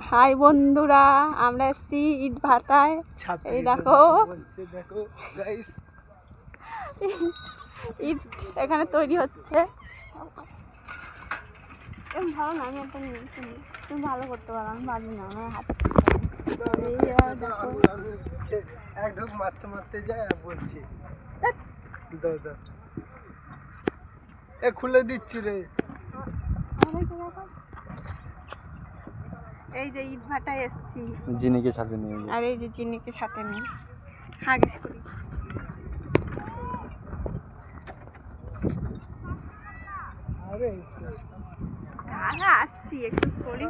High বন্ধুরা, আমরা এসেছি ইট ভাটায়। এই দেখো ইট এখানে তৈরি হচ্ছে। ভালো না, আমি একটা নিয়ে তুমি ভালো করতে পারো, আমি পারবি না, আমার হাত এক ঢোক মারতে মারতে যায় আর বলছি খুলে দিচ্ছি রে। এই যে ইট ভাটায় এসেছি, জিনিকে সাথে নিয়ে, আর এই যে জিনিকে সাথে নিয়ে হাগিস করি। আসছি একটু করি,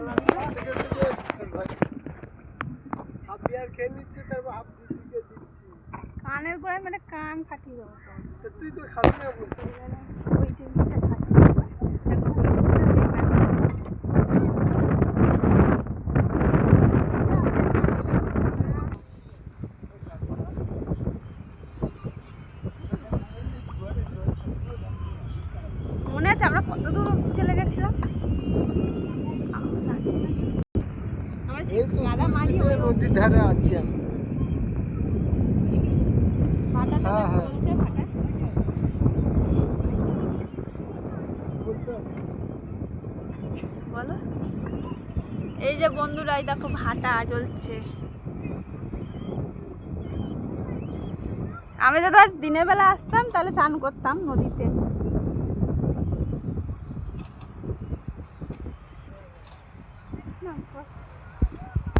কানের গোড়ায় মানে কান ফাটিয়ে দেবো। তুই তো খাবি না বলছিস। ওই যে মনে আছে আমরা কত দূর অব্দি চলে গেছিলাম। নদীর ধারে আছি আমি। বলো, এই যে বন্ধুরা, এই দেখো ভাটা জ্বলছে। আমি যদি দিনের বেলা আসতাম তাহলে চান করতাম নদীতে।